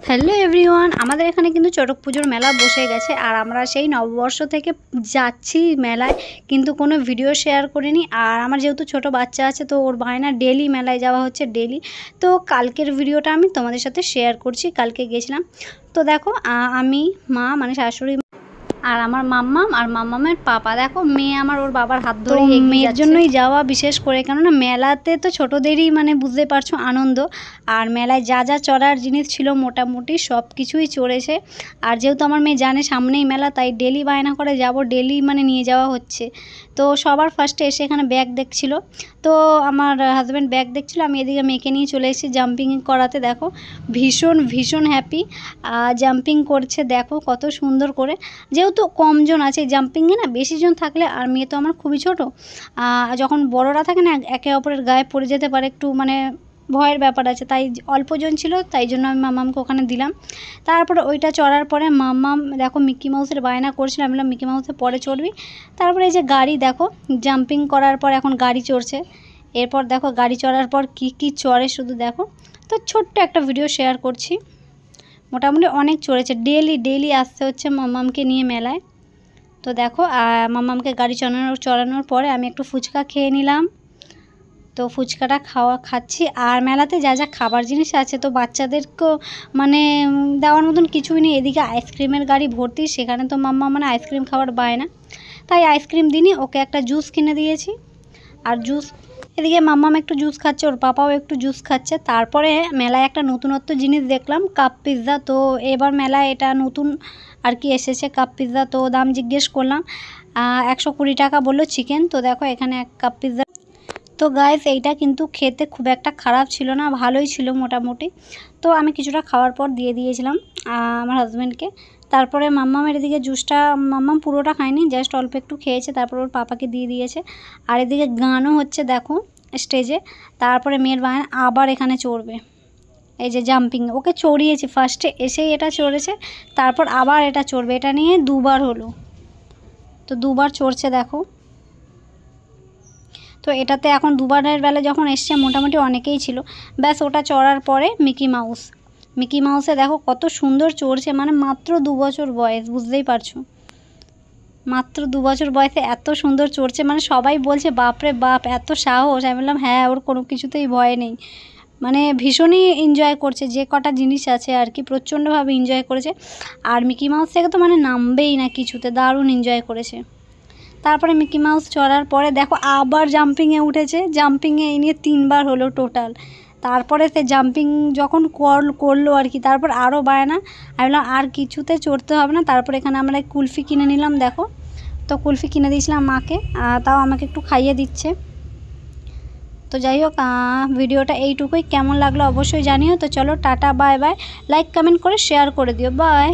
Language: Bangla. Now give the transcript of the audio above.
হ্যালো এভরিওয়ান, আমাদের এখানে কিন্তু চড়ক পুজোর মেলা বসে গেছে আর আমরা সেই নববর্ষ থেকে যাচ্ছি মেলায়, কিন্তু কোনো ভিডিও শেয়ার করিনি। আর আমার যেহেতু ছোট বাচ্চা আছে তো ওর বায়না ডেলি মেলায় যাওয়া হচ্ছে ডেলি। তো কালকের ভিডিওটা আমি তোমাদের সাথে শেয়ার করছি। কালকে গেছিলাম তো দেখো আমি মা মানে শাশুড়ি আর আমার মাম্মাম আর মাম্মামের পাপা, দেখো মেয়ে আমার ওর বাবার হাত ধরে মেয়ের জন্যই যাওয়া বিশেষ করে, কেননা মেলাতে তো ছোটোদেরই মানে বুঝতে পারছো আনন্দ। আর মেলায় যা যা চড়ার জিনিস ছিল মোটামুটি সব কিছুই চড়েছে। আর যেহেতু আমার মেয়ে জানে সামনেই মেলা, তাই ডেলি বায়না করে যাব, ডেলি মানে নিয়ে যাওয়া হচ্ছে। তো সবার ফার্স্টে এসে এখানে ব্যাগ দেখছিল, তো আমার হাজব্যান্ড ব্যাগ দেখছিল, আমি এদিকে মেয়েকে নিয়ে চলে এসেছি জাম্পিং করাতে। দেখো ভীষণ ভীষণ হ্যাপি জাম্পিং করছে, দেখো কত সুন্দর করে। যেহেতু কমজন আছে জাম্পিংয়ে না, বেশি জন থাকলে, আর মেয়ে তো আমার খুবই ছোট, যখন বড়রা থাকে না একে অপরের গায়ে পড়ে যেতে পারে, একটু মানে ভয়ের ব্যাপার আছে, তাই অল্পজন ছিল, তাই জন্য আমি মাম্মামকে ওখানে দিলাম। তারপরে ওইটা চড়ার পরে মাম্মাম দেখো মিকি মাউসের বায়না করছিল, আমি বললাম মিকি মাউসের পরে চড়বি। তারপরে এই যে গাড়ি দেখো, জাম্পিং করার পর এখন গাড়ি চড়ছে। এরপর দেখো গাড়ি চড়ার পর কি কি চড়ে শুধু দেখো। তো ছোট্ট একটা ভিডিও শেয়ার করছি। মোটামুটি অনেক চড়েছে, ডেলি আসতে হচ্ছে মাম্মামকে নিয়ে মেলায়। তো দেখো মাম্মামকে গাড়ি চড়ানোর পরে আমি একটু ফুচকা খেয়ে নিলাম। তো ফুচকাটা খাচ্ছি। আর মেলাতে যা যা খাবার জিনিস আছে তো বাচ্চাদেরকেও মানে দেওয়ার মতন কিছুই নেই। এদিকে আইসক্রিমের গাড়ি ভর্তি, সেখানে তো মাম্মা মানে আইসক্রিম খাওয়ার বায়না, তাই আইসক্রিম দিনই ওকে একটা জুস কিনে দিয়েছি। আর জুস এদিকে মাম্মাম একটু জুস খাচ্ছে, ওর পাপাও একটু জুস খাচ্ছে। তারপরে মেলায় একটা নতুনত্ব জিনিস দেখলাম, কাপ পিৎজা। তো এবার মেলায় এটা নতুন আর কি এসেছে কাপ পিৎজা। তো দাম জিজ্ঞেস করলাম, 120 টাকা বললো চিকেন। তো দেখো এখানে এক কাপ পিৎজা। তো গাইস এইটা কিন্তু খেতে খুব একটা খারাপ ছিল না, ভালোই ছিল মোটামুটি। তো আমি কিছুটা খাওয়ার পর দিয়ে দিয়েছিলাম আমার হাজব্যান্ডকে। তারপরে মাম্মামের এদিকে জুসটা মাম্মাম পুরোটা খায়নি, জাস্ট অল্প একটু খেয়েছে, তারপর ওর পাপাকে দিয়ে দিয়েছে। আর এদিকে গানও হচ্ছে দেখো স্টেজে। তারপরে মেয়ের বায়না আবার এখানে চড়বে, এই যে জাম্পিং ওকে চড়িয়েছি, ফার্স্টে এসেই এটা চড়েছে, তারপর আবার এটা চড়বে। এটা নিয়ে দুবার হলো, তো দুবার চড়ছে দেখো। তো এটাতে এখন দুবারের বেলা যখন এসছে মোটামুটি অনেকেই ছিল। ব্যাস ওটা চড়ার পরে মিকি মাউসে দেখো কত সুন্দর চড়ছে, মানে মাত্র 2 বছর বয়স, বুঝতেই পারছো, মাত্র 2 বছর বয়সে এত সুন্দর চড়ছে। মানে সবাই বলছে বাপরে বাপ এত সাহস। আমি বললাম হ্যাঁ, ওর কোনো কিছুতেই ভয় নেই, মানে ভীষণই এনজয় করছে, যে কটা জিনিস আছে আর কি প্রচণ্ডভাবে এনজয় করেছে। আর মিকি মাউস থেকে তো মানে নামবেই না কিছুতে, দারুণ এনজয় করেছে। তারপরে মিকি মাউস চড়ার পরে দেখো আবার জাম্পিংয়ে উঠেছে, জাম্পিংয়ে এই নিয়ে 3 বার হলো টোটাল। তারপরে সে জাম্পিং যখন করলো আর কি, তারপর আরও বায়না। আমি বললাম আর কিছুতে চড়তে হবে না। তারপর এখানে আমরা কুলফি কিনে নিলাম দেখো। তো কুলফি কিনে দিয়েছিলাম মাকে, তাও আমাকে একটু খাইয়ে দিচ্ছে। তো যাই হোক ভিডিওটা এইটুকুই, কেমন লাগলো অবশ্যই জানিও। তো চলো tata, bye bye, like comment করে শেয়ার করে দিও, বাই।